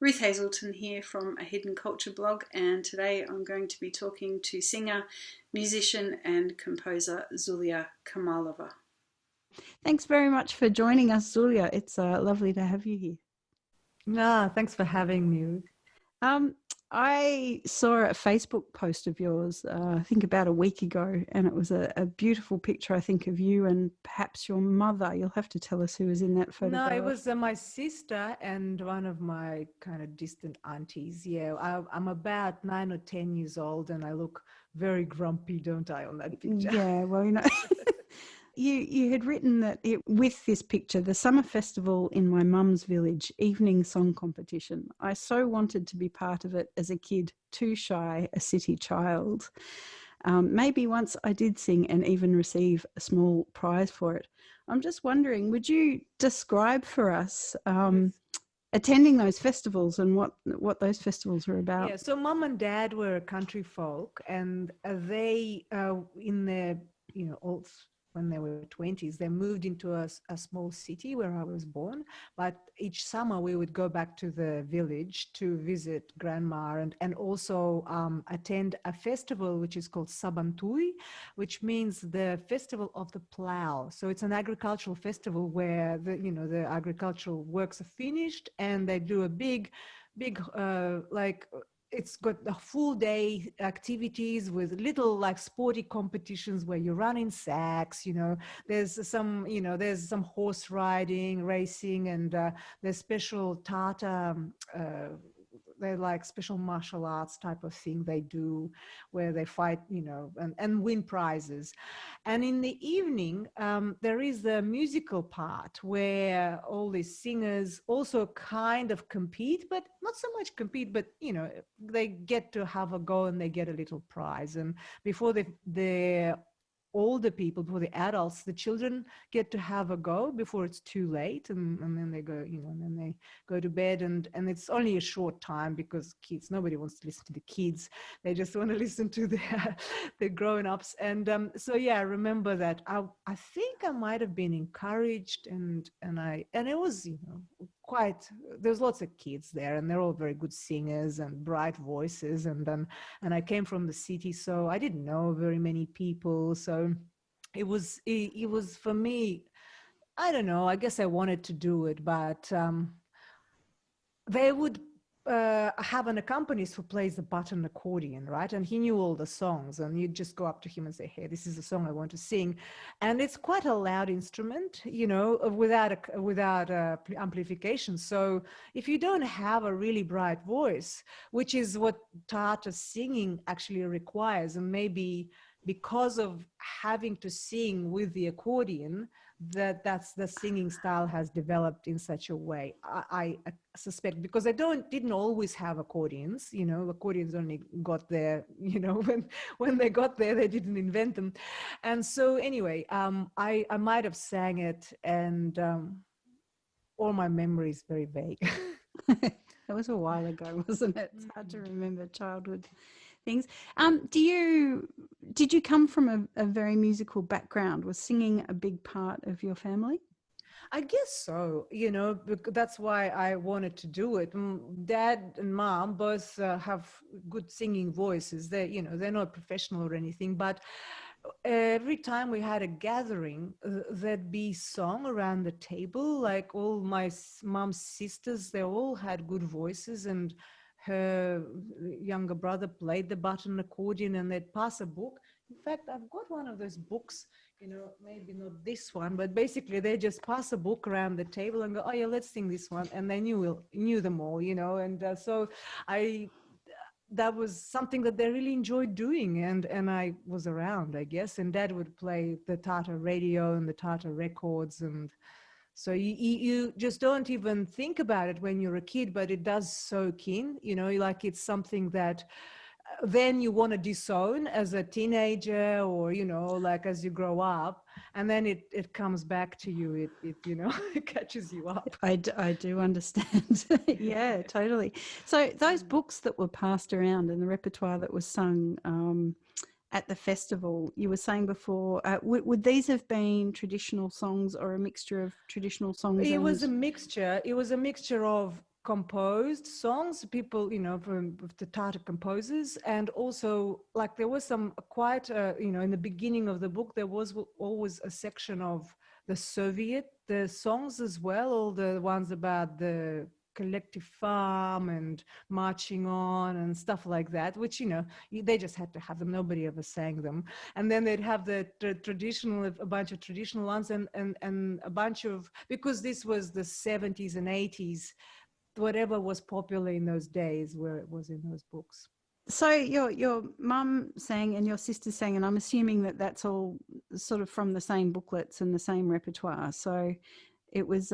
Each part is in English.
Ruth Hazelton here from a Hidden Culture blog, and today I'm going to be talking to singer, musician and composer Zulya Kamalova. Thanks very much for joining us, Zulya. It's lovely to have you here. Thanks for having me. I saw a Facebook post of yours, I think about a week ago, and it was a beautiful picture, I think, of you and perhaps your mother. You'll have to tell us who was in that photograph. No, it was my sister and one of my kind of distant aunties. Yeah, I'm about 9 or 10 years old and I look very grumpy, don't I, on that picture? Yeah, well, you know. You had written that with this picture, the summer festival in my mum's village, evening song competition. I so wanted to be part of it as a kid, too shy, a city child. Maybe once I did sing and even receive a small prize for it. I'm just wondering, would you describe for us attending those festivals and what those festivals were about? Yeah, so mum and dad were country folk, and they in their old, when they were 20s, they moved into a small city where I was born. But each summer we would go back to the village to visit grandma and also attend a festival which is called Sabantui, which means the festival of the plow. So it's an agricultural festival where the agricultural works are finished and they do a big it's got the full day activities with little like sporty competitions where you run in sacks, there's some horse riding, racing, and there's special Tatar, they're like special martial arts type of thing they do where they fight, and win prizes. And in the evening, there is the musical part where all these singers also kind of compete, but not so much compete, but, they get to have a go and they get a little prize. And before the older people, before the adults, the children get to have a go before it's too late, and then they go, and then they go to bed, and it's only a short time because nobody wants to listen to the kids. They just want to listen to the grown-ups. And so yeah, I remember that. I think I might have been encouraged, and it was there's lots of kids there and they're all very good singers and bright voices, and I came from the city, so I didn't know very many people. So it was for me, I don't know, I guess I wanted to do it, but they would have an accompanist who plays the button accordion, right? And he knew all the songs, and you'd just go up to him and say, hey, this is a song I want to sing. And it's quite a loud instrument, without amplification. So if you don't have a really bright voice, which is what Tatar singing actually requires, and maybe because of having to sing with the accordion, that's the singing style has developed in such a way. I suspect, because I didn't always have accordions. Accordions only got there, when they got there, they didn't invent them. And so anyway, I might have sang it, and all my memory is very vague. That was a while ago, wasn't it? It's hard to remember childhood things. Did you come from a very musical background? Was singing a big part of your family? I guess so, that's why I wanted to do it. Dad and mom both have good singing voices. They're not professional or anything, but every time we had a gathering, there'd be song around the table. Like all my mom's sisters, they all had good voices, and her younger brother played the button accordion, and they'd pass a book. In fact, I've got one of those books, maybe not this one, but basically they just pass a book around the table and go, oh yeah, let's sing this one. And they knew them all, and so that was something that they really enjoyed doing, and I was around, I guess. And Dad would play the Tatar radio and the Tatar records, and so you just don't even think about it when you're a kid, but it does soak in, like it's something that then you want to disown as a teenager, or like as you grow up, and then it comes back to you. It it catches you up. I do understand. Yeah, totally. So those books that were passed around and the repertoire that was sung at the festival, you were saying before, would these have been traditional songs or a mixture of traditional songs? It was a mixture. It was a mixture of composed songs, people, from the Tatar composers. And also, like, there was some quite, in the beginning of the book, there was always a section of the songs as well, all the ones about the collective farm and marching on and stuff like that, which, they just had to have them. Nobody ever sang them. And then they'd have a bunch of traditional ones and a bunch of, because this was the 70s and 80s, whatever was popular in those days, where it was in those books. So your mum sang and your sister sang, and I'm assuming that that's all sort of from the same booklets and the same repertoire. So it was,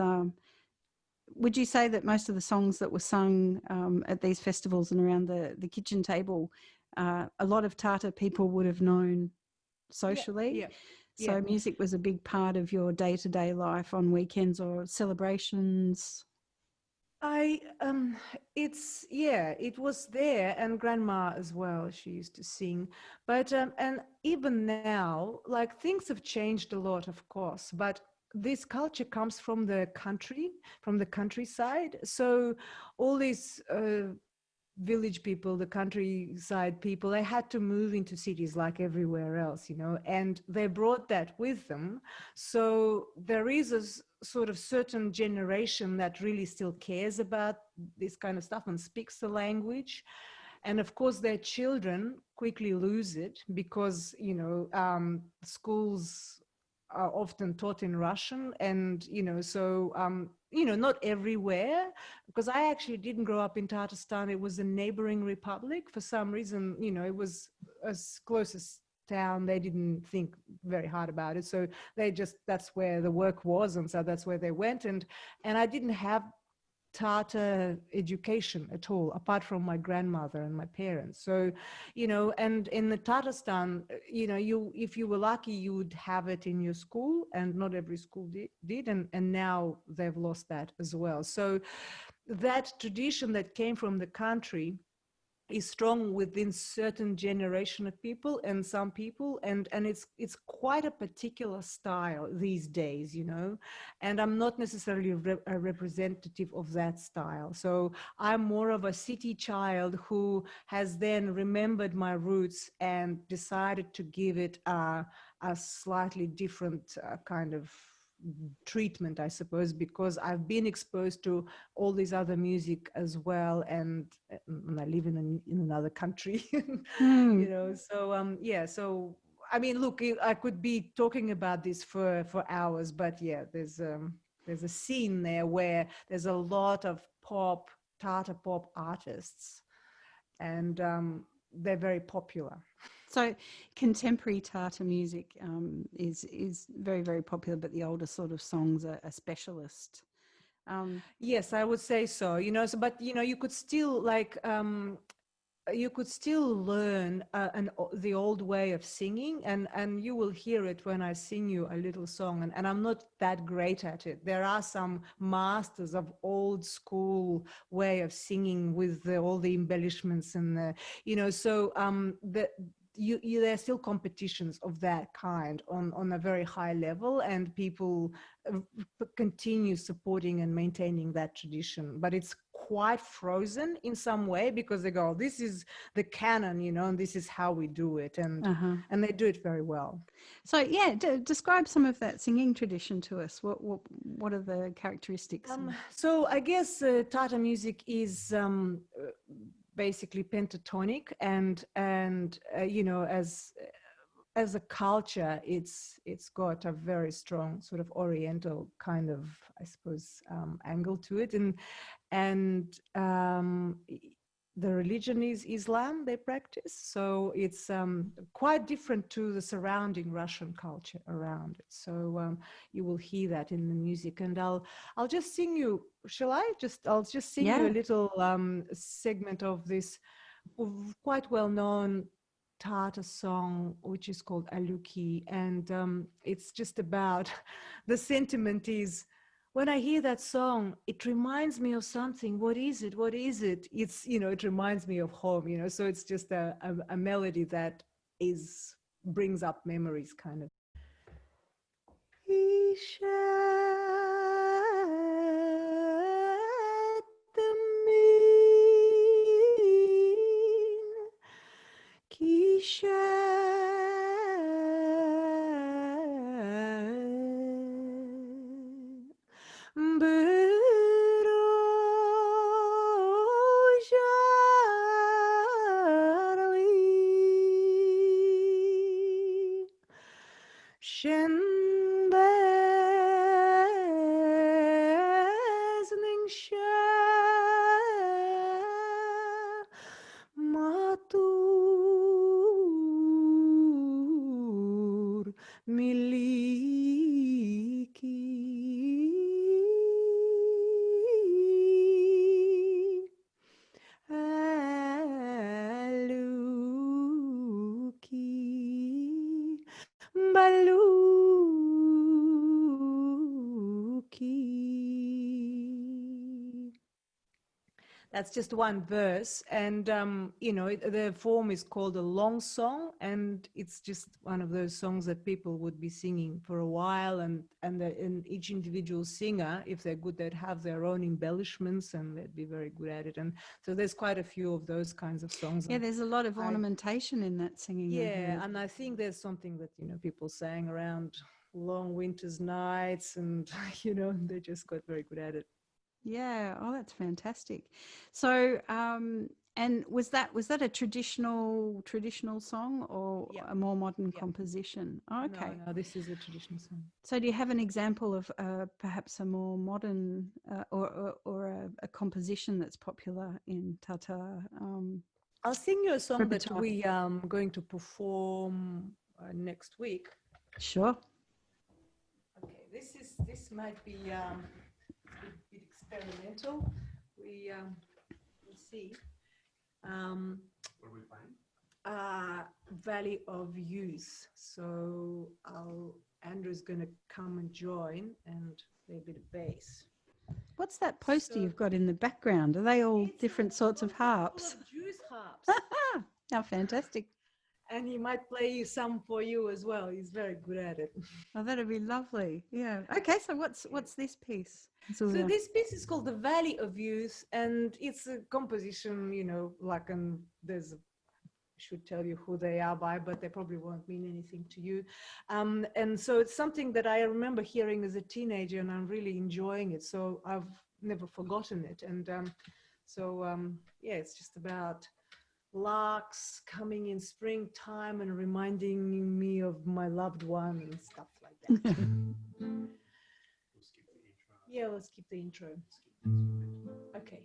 would you say that most of the songs that were sung at these festivals and around the kitchen table, a lot of Tatar people would have known socially? Yeah. So music was a big part of your day-to-day life on weekends or celebrations? It was there, and grandma as well, she used to sing. But and even now, like, things have changed a lot, of course, but this culture comes from the countryside. So all these village people, the countryside people, they had to move into cities like everywhere else, and they brought that with them. So there is a sort of certain generation that really still cares about this kind of stuff and speaks the language. And of course, their children quickly lose it because, schools are often taught in Russian, and not everywhere, because I actually didn't grow up in Tatarstan. It was a neighboring republic. For some reason, it was as close as town. They didn't think very hard about it, so that's where the work was, and so that's where they went. And I didn't have Tatar education at all, apart from my grandmother and my parents. So, and in the Tatarstan, if you were lucky, you would have it in your school, and not every school did. And now they've lost that as well. So that tradition that came from the country is strong within certain generation of people and some people, and it's quite a particular style these days, and I'm not necessarily a representative of that style. So I'm more of a city child who has then remembered my roots and decided to give it a slightly different kind of treatment, I suppose, because I've been exposed to all this other music as well, and I live in another country. So I mean, look, I could be talking about this for hours, but there's a scene there where there's a lot of Tatar pop artists, and they're very popular. So contemporary Tatar music is very, very popular, but the older sort of songs are a specialist. Yes, I would say so. But you could still learn the old way of singing, and you will hear it when I sing you a little song. And I'm not that great at it. There are some masters of old school way of singing with all the embellishments and there are still competitions of that kind on a very high level, and people continue supporting and maintaining that tradition. But it's quite frozen in some way, because they go, this is the canon, and this is how we do it, and they do it very well. So describe some of that singing tradition to us. What are the characteristics? So I guess Tatar music is basically pentatonic, and as a culture, it's got a very strong sort of Oriental kind of, I suppose, angle to it, and the religion is Islam they practice, so it's quite different to the surrounding Russian culture around it. So you will hear that in the music, and I'll just sing you. I'll just sing you a little segment of this quite well-known Tatar song, which is called Aluki, and it's just about the sentiment is, when I hear that song, it reminds me of something. What is it? What is it? It's, it reminds me of home, so it's just a melody that brings up memories, kind of. Matur miliki aluki baluki. That's just one verse, and the form is called a long song, and it's just one of those songs that people would be singing for a while, and each individual singer, if they're good, they'd have their own embellishments, and they'd be very good at it. And so there's quite a few of those kinds of songs. Yeah, there's a lot of ornamentation in that singing. Yeah, and I think there's something that people sang around long winter's nights, and they just got very good at it. Yeah. Oh, that's fantastic. So, and was that a traditional song, or a more modern composition? Oh, okay. No, this is a traditional song. So, do you have an example of perhaps a more modern or a composition that's popular in Tatar? I'll sing you a song that we are going to perform next week. Sure. Okay, this might be a bit experimental. We'll see. What are we playing? Valley of Youth. So Andrew's going to come and join and play a bit of bass. What's that poster you've got in the background? Are they all different sorts of harps? Jews harps. How fantastic. And he might play some for you as well. He's very good at it. Oh, that'd be lovely. Yeah. Okay, so what's this piece? So this piece is called The Valley of Youth, and it's a composition, there's should tell you who they are by, but they probably won't mean anything to you. And so it's something that I remember hearing as a teenager, and I'm really enjoying it. So I've never forgotten it. And it's just about larks coming in springtime and reminding me of my loved one and stuff like that. Yeah, let's keep the intro. Okay.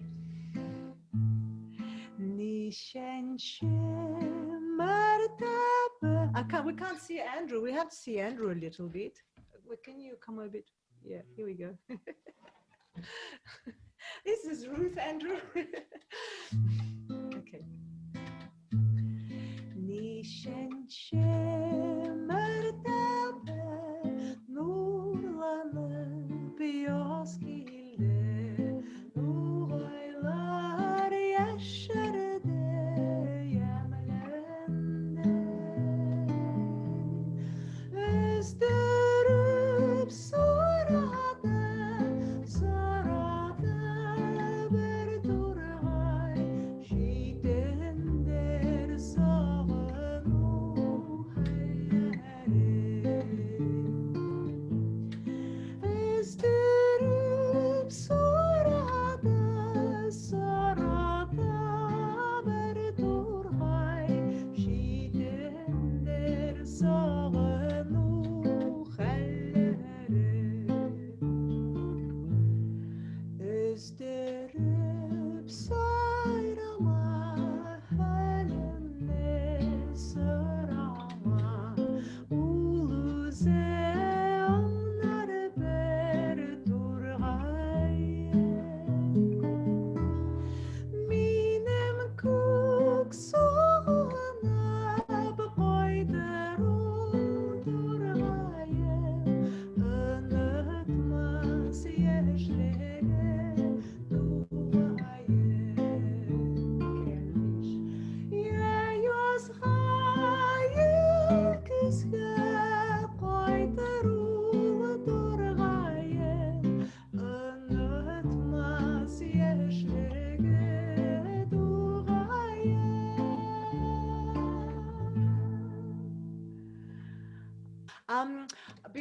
We can't see Andrew. We have to see Andrew a little bit. Can you come a bit? Yeah, here we go. This is Ruth, Andrew. Okay.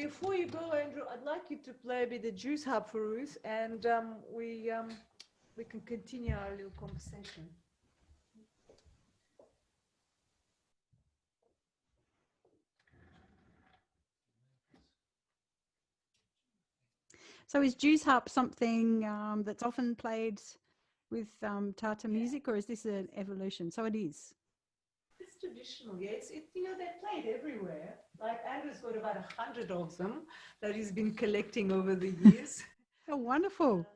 before you go, Andrew, I'd like you to play a bit of Juice Harp for Ruth, and we can continue our little conversation. So is Jews harp something that's often played with Tatar music, or is this an evolution? So it is. It's traditional, yeah. You know, they're played everywhere. Like Andrew's got about 100 of them that he's been collecting over the years. Oh, wonderful.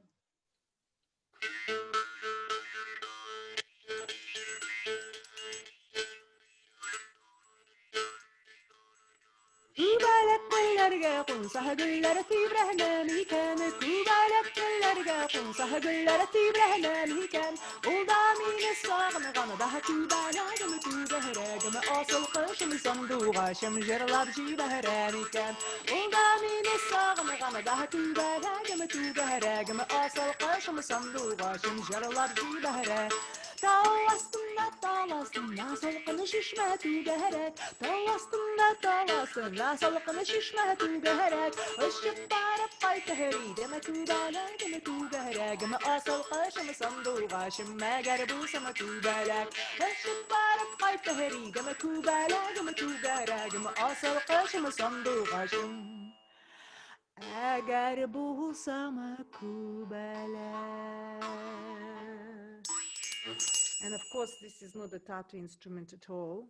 And of course, this is not a Tatar instrument at all.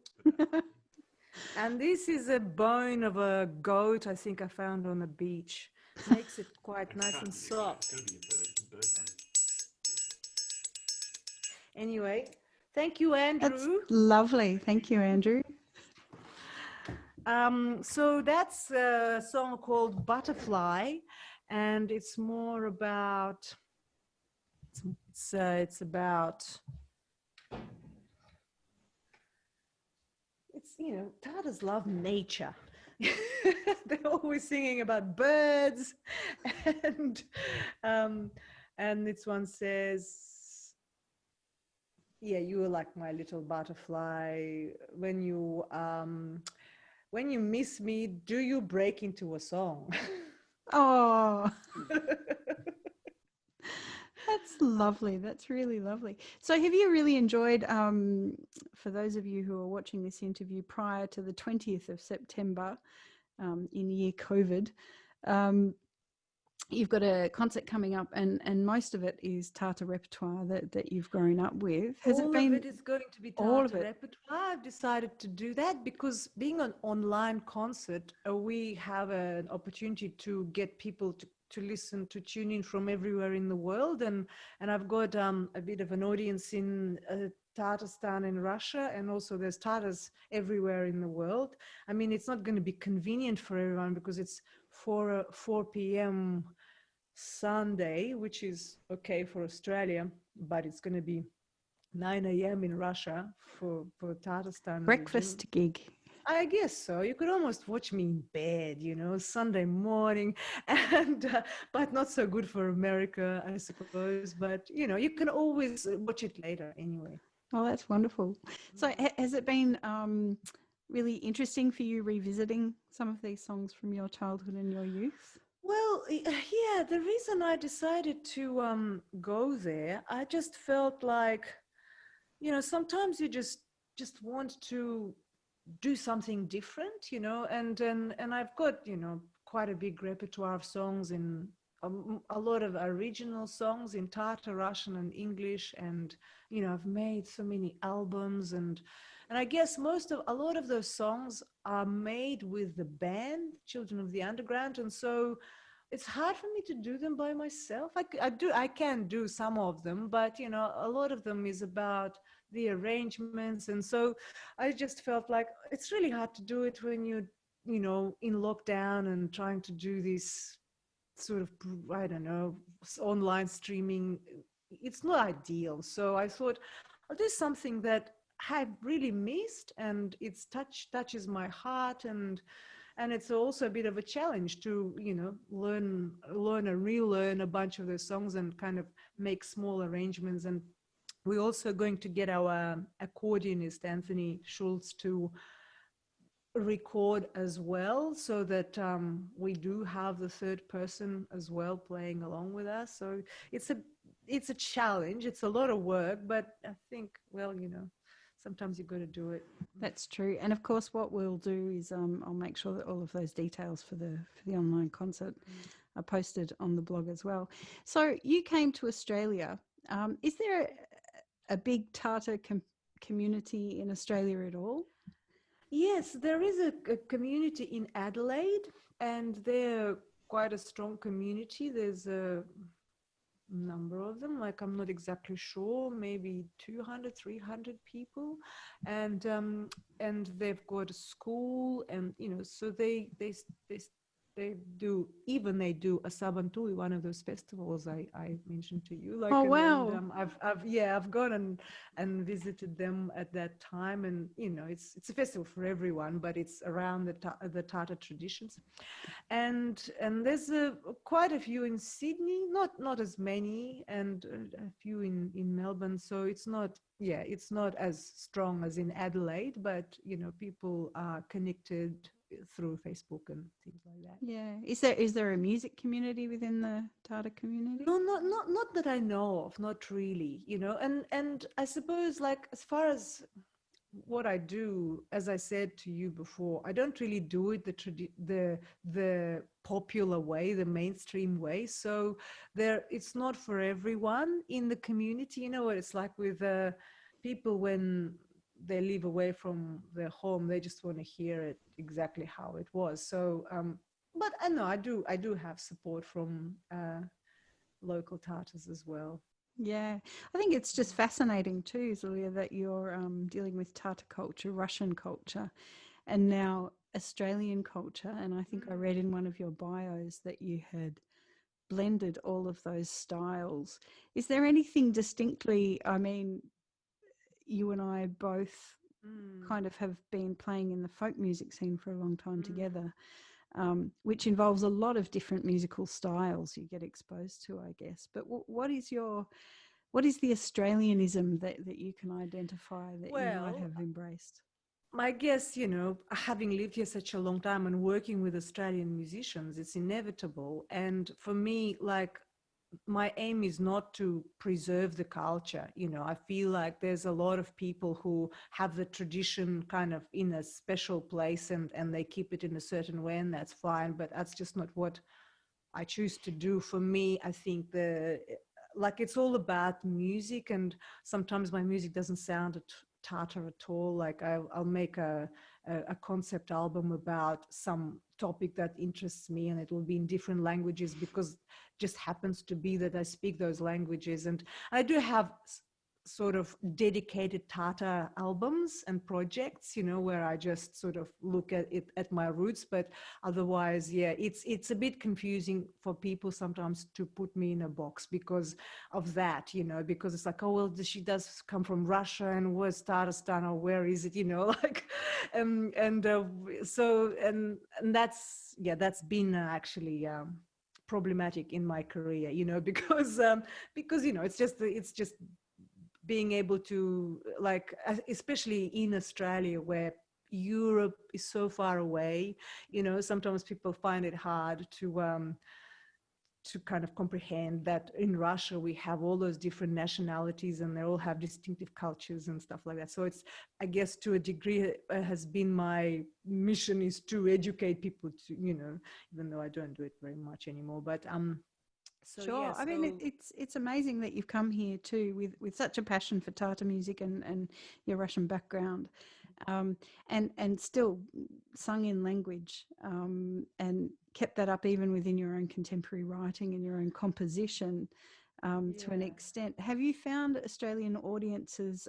And this is a bone of a goat I think I found on the beach. Makes it quite nice and soft. Anyway, thank you, Andrew. That's lovely. Thank you, Andrew. So that's a song called Butterfly, and it's more about, it's about, you know, Tatars love nature. They're always singing about birds, and this one says, yeah, you are like my little butterfly. When you miss me, do you break into a song? Oh, that's lovely. That's really lovely. So have you really enjoyed, for those of you who are watching this interview prior to the 20th of September in year COVID, you've got a concert coming up, and most of it is Tatar repertoire that you've grown up with. Has all it been? Of it is going to be all Tatar of it? repertoire. I've decided to do that because being an online concert, we have an opportunity to get people to listen, to tune in from everywhere in the world, and I've got a bit of an audience in Tatarstan and Russia, and also there's Tatars everywhere in the world. I mean, it's not going to be convenient for everyone because it's 4 p.m. Sunday, which is okay for Australia, but it's going to be 9 a.m. in Russia for Tatarstan. Breakfast gig. I guess so. You could almost watch me in bed, you know, Sunday morning, and but not so good for America, I suppose. But you know, you can always watch it later anyway. Oh, that's wonderful. So has it been really interesting for you revisiting some of these songs from your childhood and your youth? Well, yeah, the reason I decided to go there, I just felt like, you know, sometimes you just want to do something different, you know, and I've got, you know, quite a big repertoire of songs in a lot of original songs in Tatar, Russian and English, and you know, I've made so many albums, and I guess a lot of those songs are made with the band Children of the Underground, and so it's hard for me to do them by myself. I can do some of them, but you know, a lot of them is about the arrangements, and so I just felt like it's really hard to do it when you know, in lockdown and trying to do this sort of, I don't know, online streaming. It's not ideal. So I thought I'll do something that I've really missed, and it's touches my heart, and it's also a bit of a challenge to, you know, learn and relearn a bunch of those songs and kind of make small arrangements. And we're also going to get our accordionist Anthony Schultz to record as well, so that we do have the third person as well playing along with us. So it's a challenge. It's a lot of work, but I think, well, sometimes you've got to do it. That's true. And of course, what we'll do is I'll make sure that all of those details for the online concert are posted on the blog as well. So you came to Australia. Is there a big Tatar community in Australia at all? Yes, there is a community in Adelaide, and they're quite a strong community. There's a number of them, like I'm not exactly sure, maybe 200, 300 people, and they've got a school, and so they do a Sabantui, one of those festivals I mentioned to you. Like, oh wow! And, I've gone and visited them at that time, and it's a festival for everyone, but it's around the Tatar traditions, and there's quite a few in Sydney, not as many, and a few in Melbourne. So it's not as strong as in Adelaide, but people are connected through Facebook and things like that. Yeah. Is there a music community within the Tatar community? No, not that I know of, not really, and I suppose, like, as far as what I do, as I said to you before, I don't really do it the popular way, the mainstream way. So it's not for everyone in the community. You know what it's like with people when they live away from their home, they just want to hear it exactly how it was. So, but I know I do have support from local Tatars as well. Yeah, I think it's just fascinating too, Zulya, that you're dealing with Tatar culture, Russian culture, and now Australian culture. And I think I read in one of your bios that you had blended all of those styles. Is there anything distinctly, I mean, you and I both kind of have been playing in the folk music scene for a long time together, which involves a lot of different musical styles you get exposed to, I guess. But what is the Australianism that you can identify that you might have embraced? I guess, having lived here such a long time and working with Australian musicians, it's inevitable. And for me, like, my aim is not to preserve the culture. I feel like there's a lot of people who have the tradition kind of in a special place, and they keep it in a certain way, and that's fine. But that's just not what I choose to do. For me, I think it's all about music, and sometimes my music doesn't sound Tatar at all. Like I'll make a concept album about some topic that interests me, and it will be in different languages because it just happens to be that I speak those languages. And I do have sort of dedicated Tatar albums and projects, where I just sort of look at it at my roots. But otherwise, yeah, it's a bit confusing for people sometimes to put me in a box because of that, because it's like, oh, well, she does come from Russia, and where's Tatarstan, or where is it, like, so that's been actually problematic in my career, because it's just being able to, like, especially in Australia where Europe is so far away, sometimes people find it hard to kind of comprehend that in Russia we have all those different nationalities and they all have distinctive cultures and stuff like that. So it's, I guess, to a degree, has been my mission, is to educate people to, even though I don't do it very much anymore, but so, sure. Yeah, I mean, it's amazing that you've come here too with such a passion for Tatar music and your Russian background, and still sung in language, and kept that up even within your own contemporary writing and your own composition, to an extent. Have you found Australian audiences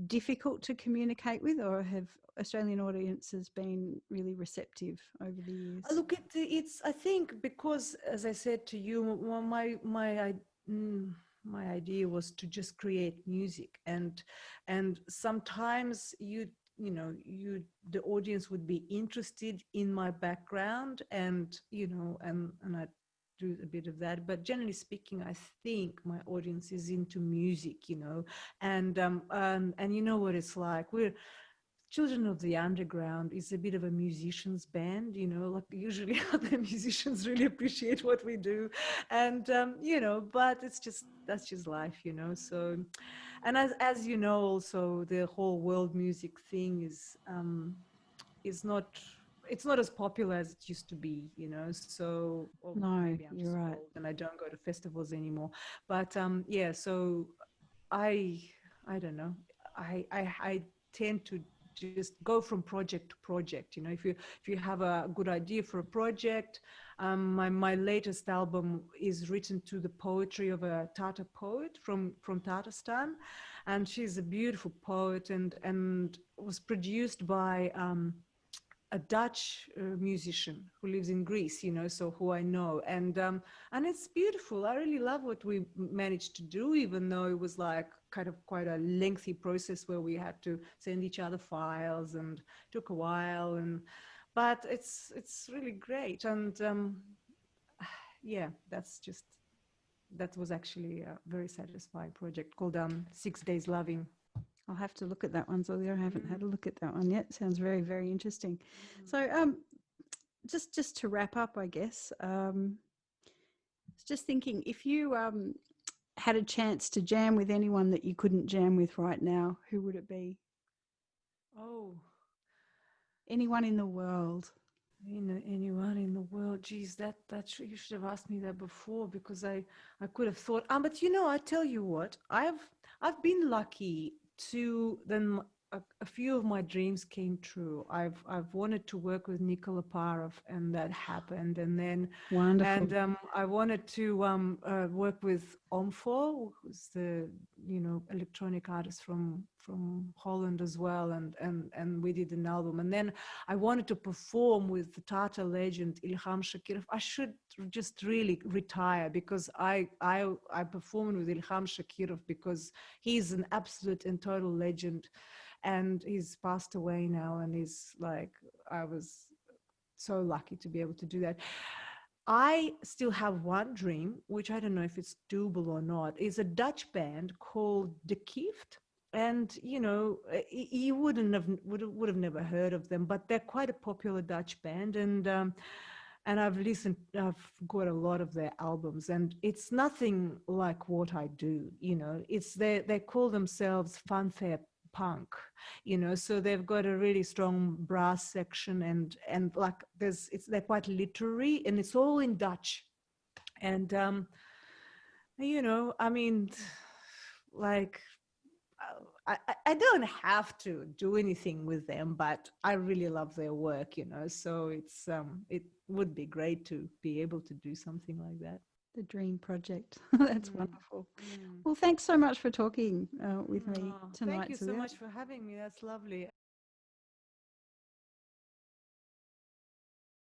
difficult to communicate with, or have Australian audiences been really receptive over the years? Look, it's I think because, as I said to you, my idea was to just create music, and sometimes the audience would be interested in my background, and and I do a bit of that, but generally speaking, I think my audience is into music, and you know what it's like. We're Children of the Underground is a bit of a musician's band, you know, like usually other musicians really appreciate what we do. And, you know, but that's just life, you know. So, and as you know, also the whole world music thing is not, it's not as popular as it used to be, you know. So, or No, maybe I'm you're just right. old and I don't go to festivals anymore. But yeah, so I I don't know. I tend to just go from project to project. You know, if you have a good idea for a project, my latest album is written to the poetry of a Tatar poet from Tatarstan, and she's a beautiful poet, and was produced by a Dutch musician who lives in Greece, you know, so who I know, and it's beautiful. I really love what we managed to do, even though it was like kind of quite a lengthy process where we had to send each other files and took a while, but it's really great, and yeah, that was actually a very satisfying project called 6 Days Loving. I'll have to look at that one, Zulya. I haven't had a look at that one yet. Sounds very, very interesting. So just to wrap up, I guess, just thinking, if you had a chance to jam with anyone that you couldn't jam with right now, who would it be? Oh, Anyone in the world. anyone in the world? Geez, you should have asked me that before, because I could have thought. But you know, I tell you what, I've been lucky to then a few of my dreams came true. I've wanted to work with Nicola Parov, and that happened. And then Wonderful. and I wanted to work with Omfo, who's the, you know, electronic artist from Holland as well, and we did an album. And then I wanted to perform with the Tatar legend Ilham Shakirov. I should just really retire, because I performed with Ilham Shakirov because he's an absolute and total legend, and he's passed away now. And he's like, I was so lucky to be able to do that. I still have one dream, which I don't know if it's doable or not. It's a Dutch band called De Kieft. And, you know, you would have never heard of them, but they're quite a popular Dutch band. And I've got a lot of their albums, and it's nothing like what I do, you know. They call themselves fanfare punk, you know, so they've got a really strong brass section, and like they're quite literary, and it's all in Dutch. And you know, I mean, like, I don't have to do anything with them, but I really love their work, you know, so it would be great to be able to do something like that. The dream project. That's wonderful. Well, thanks so much for talking with me tonight, Thank you so Zulya. much for having me. That's lovely.